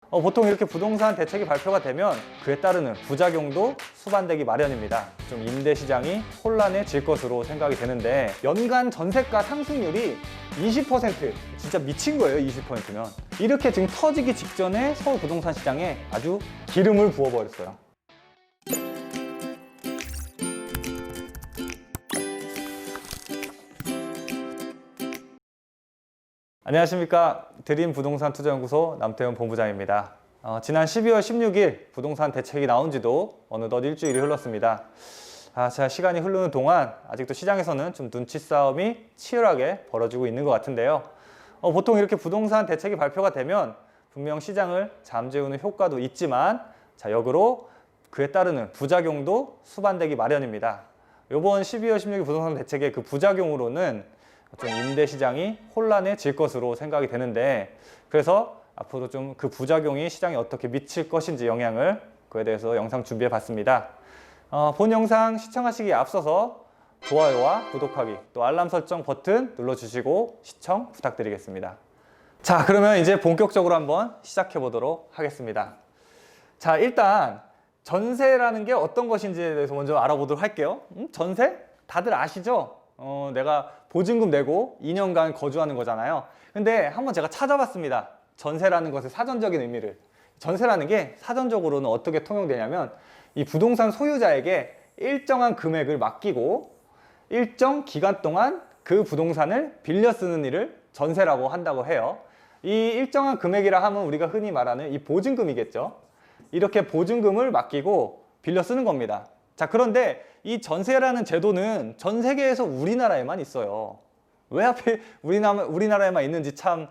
보통 이렇게 부동산 대책이 발표가 되면 그에 따르는 부작용도 수반되기 마련입니다. 좀 임대 시장이 혼란해질 것으로 생각이 되는데 연간 전세가 상승률이 20%, 진짜 미친 거예요. 20%면 이렇게 지금 터지기 직전에 서울 부동산 시장에 아주 기름을 부어버렸어요. 안녕하십니까. 드림 부동산 투자연구소 남태현 본부장입니다. 지난 12월 16일 부동산 대책이 나온 지도 어느덧 일주일이 흘렀습니다. 자, 시간이 흐르는 동안 아직도 시장에서는 좀 눈치 싸움이 치열하게 벌어지고 있는 것 같은데요. 보통 이렇게 부동산 대책이 발표가 되면 분명 시장을 잠재우는 효과도 있지만 역으로 그에 따르는 부작용도 수반되기 마련입니다. 이번 12월 16일 부동산 대책의 그 부작용으로는 좀 임대 시장이 혼란해질 것으로 생각이 되는데, 그래서 앞으로 좀 그 부작용이 시장에 어떻게 미칠 것인지 영향을, 그에 대해서 영상 준비해 봤습니다. 본 영상 시청하시기에 앞서서 좋아요와 구독하기, 또 알람 설정 버튼 눌러주시고 시청 부탁드리겠습니다. 자, 그러면 이제 본격적으로 한번 시작해 보도록 하겠습니다. 자, 일단 전세라는 게 어떤 것인지에 대해서 먼저 알아보도록 할게요. 전세? 다들 아시죠? 내가 보증금 내고 2년간 거주하는 거잖아요. 근데 한번 제가 찾아봤습니다. 전세라는 것의 사전적인 의미를. 전세라는 게 사전적으로는 어떻게 통용되냐면 이 부동산 소유자에게 일정한 금액을 맡기고 일정 기간 동안 그 부동산을 빌려 쓰는 일을 전세라고 한다고 해요. 이 일정한 금액이라 하면 우리가 흔히 말하는 이 보증금이겠죠. 이렇게 보증금을 맡기고 빌려 쓰는 겁니다. 자, 그런데 이 전세라는 제도는 전 세계에서 우리나라에만 있어요. 왜 하필 우리나라에만 있는지 참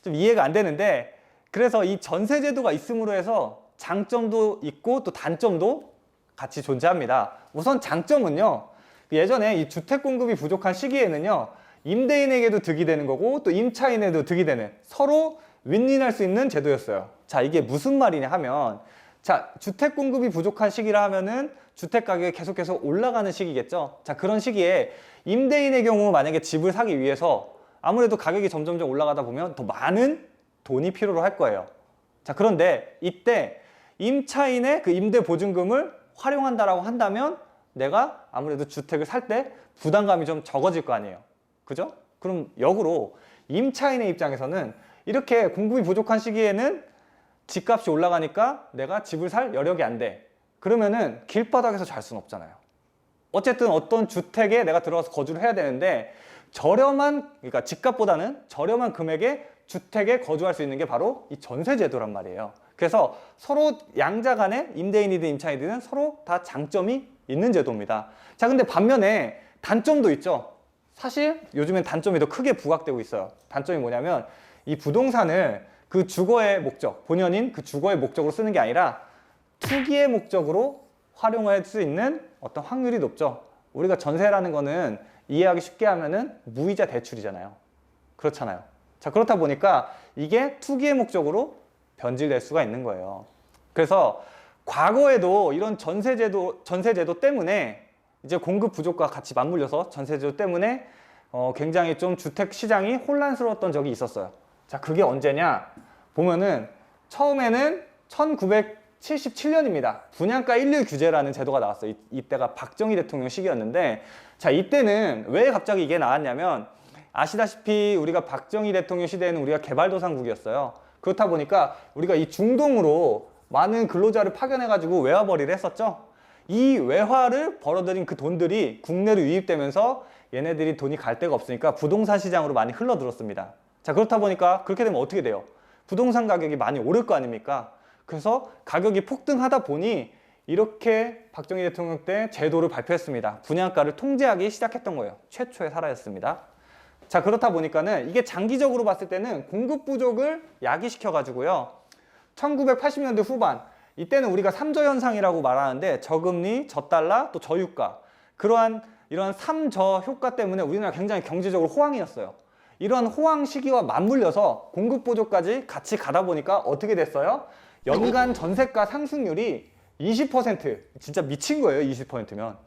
좀 이해가 안 되는데, 그래서 이 전세 제도가 있음으로 해서 장점도 있고 또 단점도 같이 존재합니다. 우선 장점은요, 예전에 이 주택 공급이 부족한 시기에는요, 임대인에게도 득이 되는 거고 또 임차인에도 득이 되는, 서로 윈윈할 수 있는 제도였어요. 자, 이게 무슨 말이냐 하면, 자, 주택 공급이 부족한 시기라 하면은 주택 가격이 계속해서 올라가는 시기겠죠. 자, 그런 시기에 임대인의 경우 만약에 집을 사기 위해서 아무래도 가격이 점점점 올라가다 보면 더 많은 돈이 필요로 할 거예요. 자, 그런데 이때 임차인의 그 임대 보증금을 활용한다라고 한다면 내가 아무래도 주택을 살 때 부담감이 좀 적어질 거 아니에요. 그죠? 그럼 역으로 임차인의 입장에서는 이렇게 공급이 부족한 시기에는 집값이 올라가니까 내가 집을 살 여력이 안 돼. 그러면은 길바닥에서 잘 수는 없잖아요. 어쨌든 어떤 주택에 내가 들어가서 거주를 해야 되는데 그러니까 집값보다는 저렴한 금액의 주택에 거주할 수 있는 게 바로 이 전세 제도란 말이에요. 그래서 서로 양자 간에 임대인이든 임차인이든 서로 다 장점이 있는 제도입니다. 자, 근데 반면에 단점도 있죠. 사실 요즘엔 단점이 더 크게 부각되고 있어요. 단점이 뭐냐면 이 부동산을 그 주거의 목적, 본연인 그 주거의 목적으로 쓰는 게 아니라 투기의 목적으로 활용할 수 있는 어떤 확률이 높죠. 우리가 전세라는 거는 이해하기 쉽게 하면은 무이자 대출이잖아요. 그렇잖아요. 자, 그렇다 보니까 이게 투기의 목적으로 변질될 수가 있는 거예요. 그래서 과거에도 이런 전세제도 때문에 이제 공급 부족과 같이 맞물려서 전세제도 때문에 굉장히 좀 주택 시장이 혼란스러웠던 적이 있었어요. 자, 그게 언제냐? 보면은 처음에는 1977년입니다. 분양가 일률 규제라는 제도가 나왔어요. 이때가 박정희 대통령 시기였는데, 자, 이때는 왜 갑자기 이게 나왔냐면 아시다시피 우리가 박정희 대통령 시대에는 우리가 개발도상국이었어요. 그렇다 보니까 우리가 이 중동으로 많은 근로자를 파견해가지고 외화벌이를 했었죠. 이 외화를 벌어들인 그 돈들이 국내로 유입되면서 얘네들이 돈이 갈 데가 없으니까 부동산 시장으로 많이 흘러들었습니다. 자, 그렇다 보니까 그렇게 되면 어떻게 돼요? 부동산 가격이 많이 오를 거 아닙니까? 그래서 가격이 폭등하다 보니 이렇게 박정희 대통령 때 제도를 발표했습니다. 분양가를 통제하기 시작했던 거예요. 최초의 사례였습니다. 자, 그렇다 보니까는 이게 장기적으로 봤을 때는 공급 부족을 야기시켜 가지고요. 1980년대 후반, 이때는 우리가 3저 현상이라고 말하는데 저금리, 저달러, 또 저유가, 이러한 3저 효과 때문에 우리나라 굉장히 경제적으로 호황이었어요. 이러한 호황 시기와 맞물려서 공급 부족까지 같이 가다 보니까 어떻게 됐어요? 연간 전세가 상승률이 20%, 진짜 미친 거예요. 20%면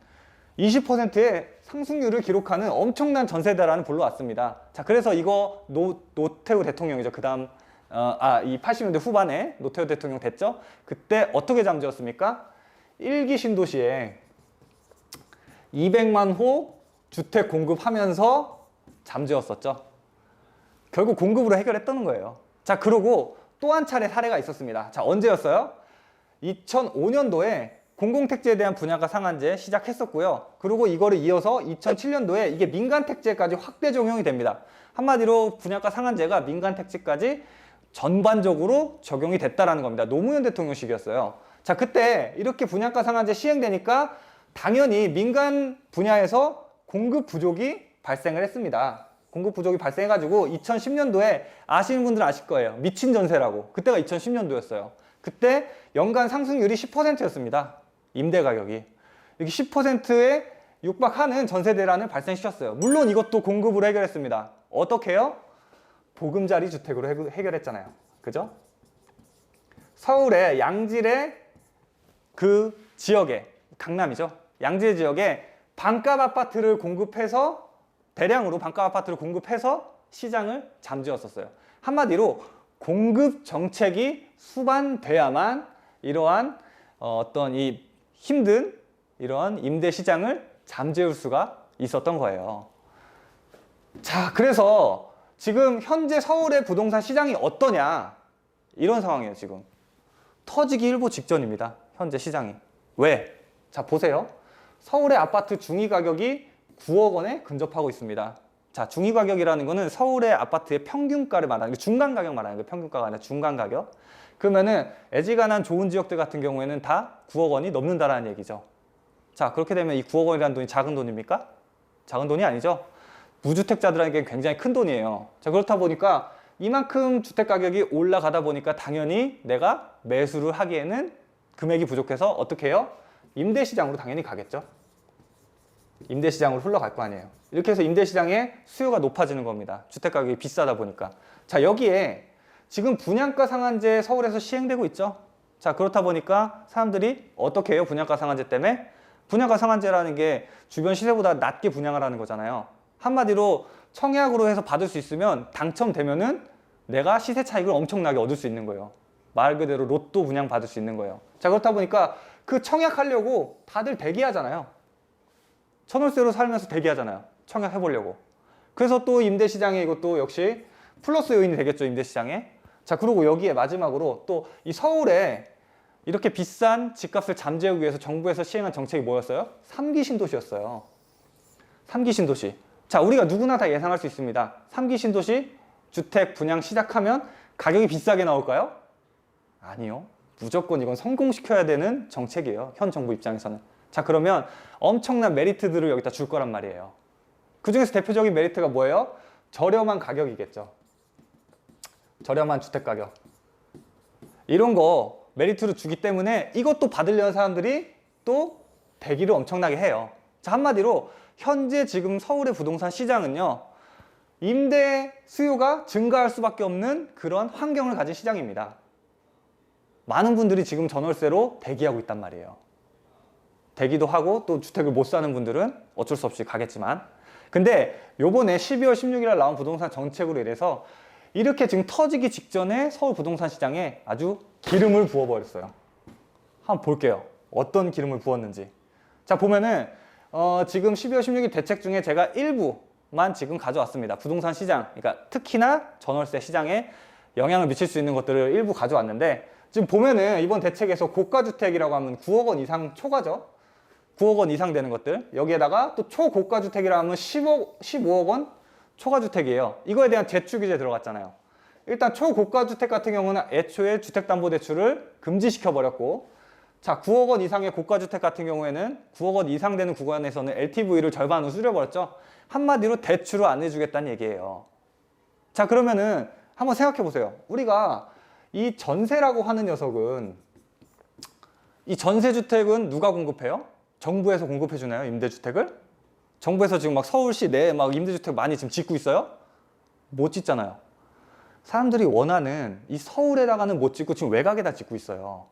20%의 상승률을 기록하는 엄청난 전세대란을 불러왔습니다. 자, 그래서 이거 노태우 대통령이죠. 그 다음 이 80년대 후반에 노태우 대통령 됐죠? 그때 어떻게 잠재웠습니까? 1기 신도시에 200만 호 주택 공급하면서 잠재웠었죠. 결국 공급으로 해결했다는 거예요. 자, 그리고 또 한 차례 사례가 있었습니다. 자, 언제였어요? 2005년도에 공공택지에 대한 분양가 상한제 시작했었고요. 그리고 이거를 이어서 2007년도에 이게 민간택지까지 확대 적용이 됩니다. 한마디로 분양가 상한제가 민간택지까지 전반적으로 적용이 됐다라는 겁니다. 노무현 대통령 시기였어요. 자, 그때 이렇게 분양가 상한제 시행되니까 당연히 민간 분야에서 공급 부족이 발생을 했습니다. 공급 부족이 발생해가지고 2010년도에 아시는 분들은 아실 거예요. 미친 전세라고. 그때가 2010년도였어요. 그때 연간 상승률이 10%였습니다. 임대 가격이. 이렇게 10%에 육박하는 전세 대란을 발생시켰어요. 물론 이것도 공급으로 해결했습니다. 어떻게 해요? 보금자리 주택으로 해결했잖아요. 그죠? 서울의 양질의 그 지역에, 강남이죠. 양질 지역에 반값 아파트를 공급해서 대량으로 반값 아파트를 공급해서 시장을 잠재웠었어요. 한마디로 공급 정책이 수반돼야만 이러한 어떤 이 힘든 이러한 임대 시장을 잠재울 수가 있었던 거예요. 자, 그래서 지금 현재 서울의 부동산 시장이 어떠냐? 이런 상황이에요, 지금. 터지기 일보 직전입니다. 현재 시장이. 왜? 자, 보세요. 서울의 아파트 중위 가격이 9억 원에 근접하고 있습니다. 자, 중위 가격이라는 거는 서울의 아파트의 평균가를 말하는 게 중간 가격 말하는 거예요. 평균가가 아니라 중간 가격. 그러면은 애지간한 좋은 지역들 같은 경우에는 다 9억 원이 넘는다라는 얘기죠. 자, 그렇게 되면 이 9억 원이라는 돈이 작은 돈입니까? 작은 돈이 아니죠. 무주택자들에게 굉장히 큰 돈이에요. 자, 그렇다 보니까 이만큼 주택 가격이 올라가다 보니까 당연히 내가 매수를 하기에는 금액이 부족해서 어떻게 해요? 임대시장으로 당연히 가겠죠. 임대시장으로 흘러갈 거 아니에요. 이렇게 해서 임대시장의 수요가 높아지는 겁니다. 주택 가격이 비싸다 보니까. 자, 여기에 지금 분양가 상한제 서울에서 시행되고 있죠. 자, 그렇다 보니까 사람들이 어떻게 해요? 분양가 상한제 때문에? 분양가 상한제라는 게 주변 시세보다 낮게 분양을 하는 거잖아요. 한마디로 청약으로 해서 받을 수 있으면 당첨되면은 내가 시세 차익을 엄청나게 얻을 수 있는 거예요. 말 그대로 로또 분양 받을 수 있는 거예요. 자, 그렇다 보니까 그 청약하려고 다들 대기하잖아요. 전월세로 살면서 대기하잖아요. 청약해보려고. 그래서 또 임대시장에 이것도 역시 플러스 요인이 되겠죠, 임대시장에. 자, 그리고 여기에 마지막으로 또 이 서울에 이렇게 비싼 집값을 잠재우기 위해서 정부에서 시행한 정책이 뭐였어요? 3기 신도시였어요. 3기 신도시. 자, 우리가 누구나 다 예상할 수 있습니다. 3기 신도시 주택 분양 시작하면 가격이 비싸게 나올까요? 아니요. 무조건 이건 성공시켜야 되는 정책이에요. 현 정부 입장에서는. 자, 그러면 엄청난 메리트들을 여기다 줄 거란 말이에요. 그 중에서 대표적인 메리트가 뭐예요? 저렴한 가격이겠죠. 저렴한 주택 가격. 이런 거 메리트로 주기 때문에 이것도 받으려는 사람들이 또 대기를 엄청나게 해요. 자, 한마디로 현재 지금 서울의 부동산 시장은요, 임대 수요가 증가할 수밖에 없는 그런 환경을 가진 시장입니다. 많은 분들이 지금 전월세로 대기하고 있단 말이에요. 대기도 하고 또 주택을 못 사는 분들은 어쩔 수 없이 가겠지만, 근데 요번에 12월 16일 날 나온 부동산 정책으로 인해서 이렇게 지금 터지기 직전에 서울 부동산 시장에 아주 기름을 부어버렸어요. 한번 볼게요. 어떤 기름을 부었는지. 자, 보면은 지금 12월 16일 대책 중에 제가 일부만 지금 가져왔습니다. 부동산 시장, 그러니까 특히나 전월세 시장에 영향을 미칠 수 있는 것들을 일부 가져왔는데, 지금 보면은 이번 대책에서 고가주택이라고 하면 9억 원 이상 초과죠. 9억 원 이상 되는 것들. 여기에다가 또 초고가주택이라 하면 15억 원 초과주택이에요. 이거에 대한 대출 규제 들어갔잖아요. 일단 초고가주택 같은 경우는 애초에 주택담보대출을 금지시켜버렸고, 자, 9억 원 이상의 고가주택 같은 경우에는 9억 원 이상 되는 구간에서는 LTV를 절반으로 줄여버렸죠. 한마디로 대출을 안 해주겠다는 얘기예요. 자, 그러면은 한번 생각해 보세요. 우리가 이 전세라고 하는 녀석은, 이 전세주택은 누가 공급해요? 정부에서 공급해 주나요? 임대주택을? 정부에서 지금 막 서울시 내에 막 임대주택 많이 지금 짓고 있어요? 못 짓잖아요. 사람들이 원하는 이 서울에다가는 못 짓고 지금 외곽에다 짓고 있어요.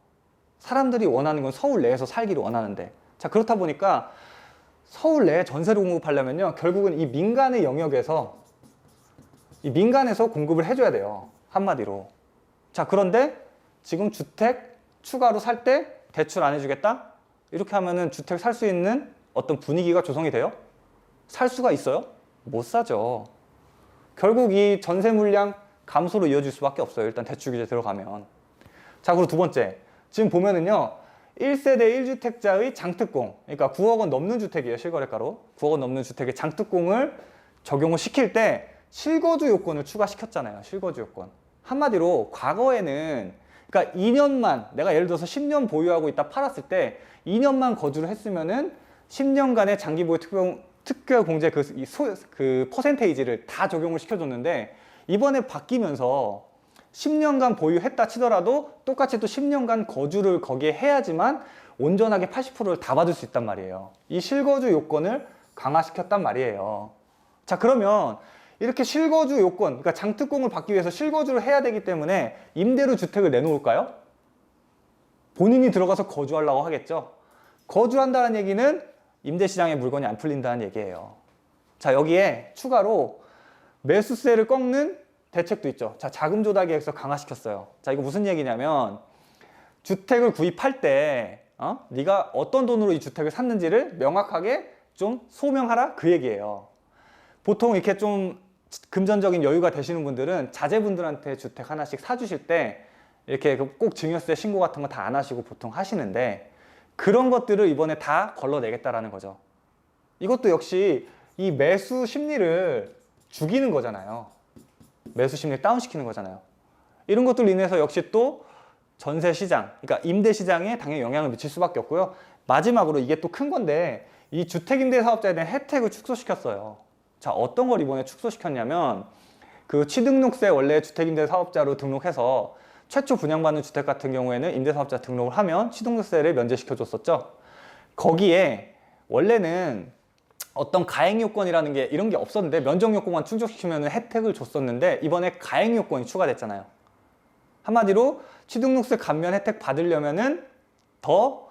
사람들이 원하는 건 서울 내에서 살기를 원하는데. 자, 그렇다 보니까 서울 내에 전세를 공급하려면요, 결국은 이 민간의 영역에서, 이 민간에서 공급을 해줘야 돼요. 한마디로. 자, 그런데 지금 주택 추가로 살 때 대출 안 해주겠다? 이렇게 하면은 주택 살 수 있는 어떤 분위기가 조성이 돼요? 살 수가 있어요? 못 사죠. 결국 이 전세 물량 감소로 이어질 수밖에 없어요. 일단 대출 규제 들어가면. 자, 그리고 두 번째. 지금 보면은요. 1세대 1주택자의 장특공. 그러니까 9억 원 넘는 주택이에요. 실거래가로. 9억 원 넘는 주택의 장특공을 적용을 시킬 때 실거주 요건을 추가시켰잖아요. 실거주 요건. 한마디로 과거에는 그러니까 2년만 내가 예를 들어서 10년 보유하고 있다 팔았을 때 2년만 거주를 했으면은 10년간의 장기 보유 특별 공제 그 퍼센테이지를 다 적용을 시켜줬는데 이번에 바뀌면서 10년간 보유했다 치더라도 똑같이 또 10년간 거주를 거기에 해야지만 온전하게 80%를 다 받을 수 있단 말이에요. 이 실거주 요건을 강화시켰단 말이에요. 자, 그러면 이렇게 실거주 요건, 그러니까 장특공을 받기 위해서 실거주를 해야 되기 때문에 임대료 주택을 내놓을까요? 본인이 들어가서 거주하려고 하겠죠. 거주한다는 얘기는 임대시장에 물건이 안 풀린다는 얘기예요. 자, 여기에 추가로 매수세를 꺾는 대책도 있죠. 자, 자금 조달 계획서 강화시켰어요. 자, 이거 무슨 얘기냐면 주택을 구입할 때 네가 어떤 돈으로 이 주택을 샀는지를 명확하게 좀 소명하라 그 얘기예요. 보통 이렇게 좀 금전적인 여유가 되시는 분들은 자제분들한테 주택 하나씩 사주실 때 이렇게 꼭 증여세 신고 같은 거 다 안 하시고 보통 하시는데 그런 것들을 이번에 다 걸러내겠다라는 거죠. 이것도 역시 이 매수 심리를 죽이는 거잖아요. 매수 심리를 다운시키는 거잖아요. 이런 것들로 인해서 역시 또 전세 시장, 그러니까 임대 시장에 당연히 영향을 미칠 수밖에 없고요. 마지막으로 이게 또 큰 건데 이 주택임대 사업자에 대한 혜택을 축소시켰어요. 자, 어떤 걸 이번에 축소시켰냐면 그 취등록세 원래 주택임대 사업자로 등록해서 최초 분양받는 주택 같은 경우에는 임대사업자 등록을 하면 취등록세를 면제시켜 줬었죠. 거기에 원래는 어떤 가행 요건이라는 게 이런 게 없었는데 면적 요건만 충족시키면 혜택을 줬었는데 이번에 가행 요건이 추가됐잖아요. 한마디로 취등록세 감면 혜택 받으려면은 더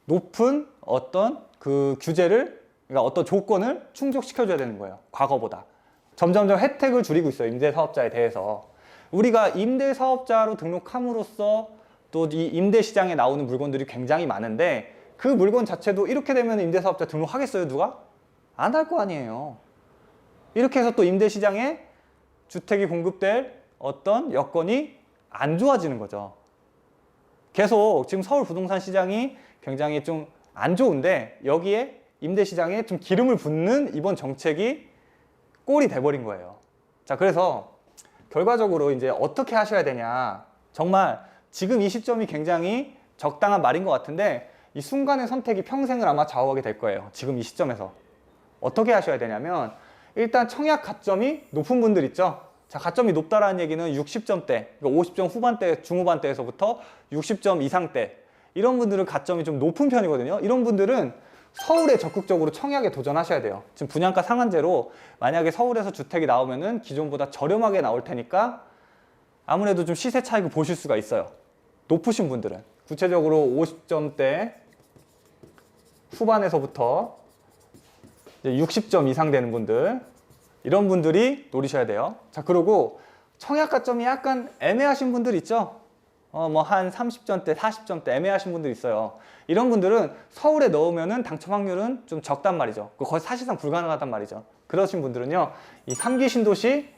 높은 어떤 그 규제를, 그러니까 어떤 조건을 충족시켜줘야 되는 거예요. 과거보다. 점점점 혜택을 줄이고 있어요. 임대사업자에 대해서. 우리가 임대사업자로 등록함으로써 또 이 임대시장에 나오는 물건들이 굉장히 많은데 그 물건 자체도 이렇게 되면 임대사업자 등록하겠어요? 누가? 안 할 거 아니에요. 이렇게 해서 또 임대시장에 주택이 공급될 어떤 여건이 안 좋아지는 거죠. 계속 지금 서울 부동산 시장이 굉장히 좀 안 좋은데 여기에 임대시장에 좀 기름을 붓는 이번 정책이 꼴이 돼버린 거예요. 자, 그래서 결과적으로 이제 어떻게 하셔야 되냐. 정말 지금 이 시점이 굉장히 적당한 말인 것 같은데 이 순간의 선택이 평생을 아마 좌우하게 될 거예요. 지금 이 시점에서. 어떻게 하셔야 되냐면 일단 청약 가점이 높은 분들 있죠. 자, 가점이 높다라는 얘기는 60점대, 그러니까 50점 후반대, 중후반대에서부터 60점 이상대 이런 분들은 가점이 좀 높은 편이거든요. 이런 분들은 서울에 적극적으로 청약에 도전하셔야 돼요. 지금 분양가 상한제로 만약에 서울에서 주택이 나오면은 기존보다 저렴하게 나올 테니까 아무래도 좀 시세 차익을 보실 수가 있어요. 높으신 분들은. 구체적으로 50점대 후반에서부터 60점 이상 되는 분들, 이런 분들이 노리셔야 돼요. 자, 그리고 청약 가점이 약간 애매하신 분들 있죠? 뭐 한 30점대, 40점대 애매하신 분들 있어요. 이런 분들은 서울에 넣으면은 당첨 확률은 좀 적단 말이죠. 거의 사실상 불가능하단 말이죠. 그러신 분들은요, 이 3기 신도시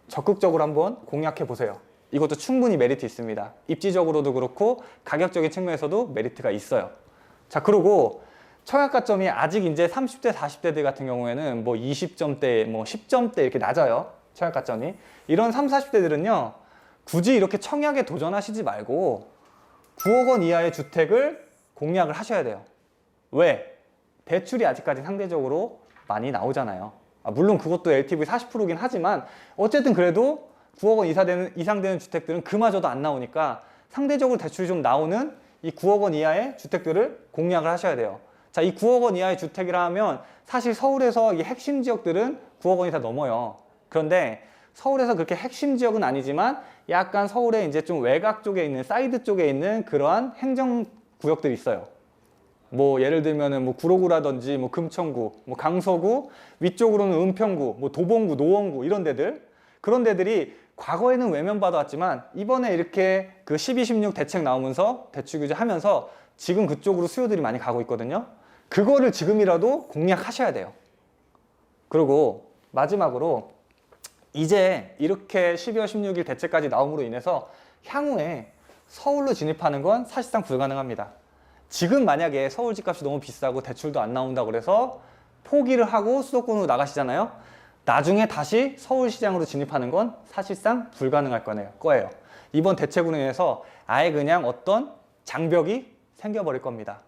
적극적으로 한번 공략해 보세요. 이것도 충분히 메리트 있습니다. 입지적으로도 그렇고 가격적인 측면에서도 메리트가 있어요. 자, 그리고 청약 가점이 아직 이제 30대, 40대들 같은 경우에는 뭐 20점대, 뭐 10점대 이렇게 낮아요. 청약 가점이. 이런 30, 40대들은요, 굳이 이렇게 청약에 도전하시지 말고 9억 원 이하의 주택을 공략을 하셔야 돼요. 왜? 대출이 아직까지 상대적으로 많이 나오잖아요. 물론 그것도 LTV 40%긴 하지만 어쨌든 그래도 9억 원 이상 되는 주택들은 그마저도 안 나오니까 상대적으로 대출이 좀 나오는 이 9억 원 이하의 주택들을 공략을 하셔야 돼요. 자, 이 9억 원 이하의 주택이라 하면 사실 서울에서 이 핵심 지역들은 9억 원이 다 넘어요. 그런데 서울에서 그렇게 핵심 지역은 아니지만 약간 서울의 이제 좀 외곽 쪽에 있는 사이드 쪽에 있는 그러한 행정 구역들이 있어요. 뭐 예를 들면은 뭐 구로구라든지 뭐 금천구, 뭐 강서구, 위쪽으로는 은평구, 뭐 도봉구, 노원구 이런 데들, 그런 데들이 과거에는 외면받아왔지만 이번에 이렇게 그 12, 16 대책 나오면서 대출 규제 하면서 지금 그쪽으로 수요들이 많이 가고 있거든요. 그거를 지금이라도 공략하셔야 돼요. 그리고 마지막으로 이제 이렇게 12월 16일 대책까지 나옴으로 인해서 향후에 서울로 진입하는 건 사실상 불가능합니다. 지금 만약에 서울 집값이 너무 비싸고 대출도 안 나온다고 그래서 포기를 하고 수도권으로 나가시잖아요. 나중에 다시 서울시장으로 진입하는 건 사실상 불가능할 거예요. 이번 대책으로 인해서 아예 그냥 어떤 장벽이 생겨버릴 겁니다.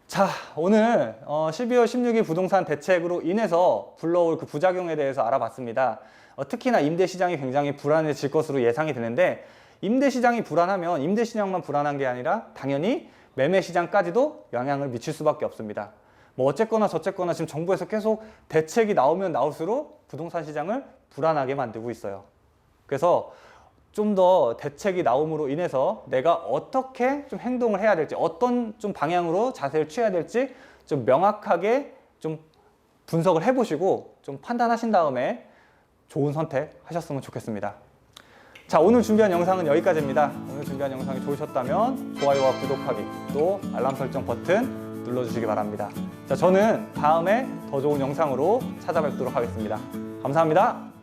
자, 오늘 12월 16일 부동산 대책으로 인해서 불러올 그 부작용에 대해서 알아봤습니다. 특히나 임대시장이 굉장히 불안해질 것으로 예상이 되는데 임대시장이 불안하면 임대시장만 불안한 게 아니라 당연히 매매시장까지도 영향을 미칠 수밖에 없습니다. 뭐 어쨌거나 저쨌거나 지금 정부에서 계속 대책이 나오면 나올수록 부동산 시장을 불안하게 만들고 있어요. 그래서 좀 더 대책이 나옴으로 인해서 내가 어떻게 좀 행동을 해야 될지, 어떤 좀 방향으로 자세를 취해야 될지 좀 명확하게 좀 분석을 해보시고 좀 판단하신 다음에 좋은 선택 하셨으면 좋겠습니다. 자, 오늘 준비한 영상은 여기까지입니다. 오늘 준비한 영상이 좋으셨다면 좋아요와 구독하기, 또 알람 설정 버튼 눌러주시기 바랍니다. 자, 저는 다음에 더 좋은 영상으로 찾아뵙도록 하겠습니다. 감사합니다.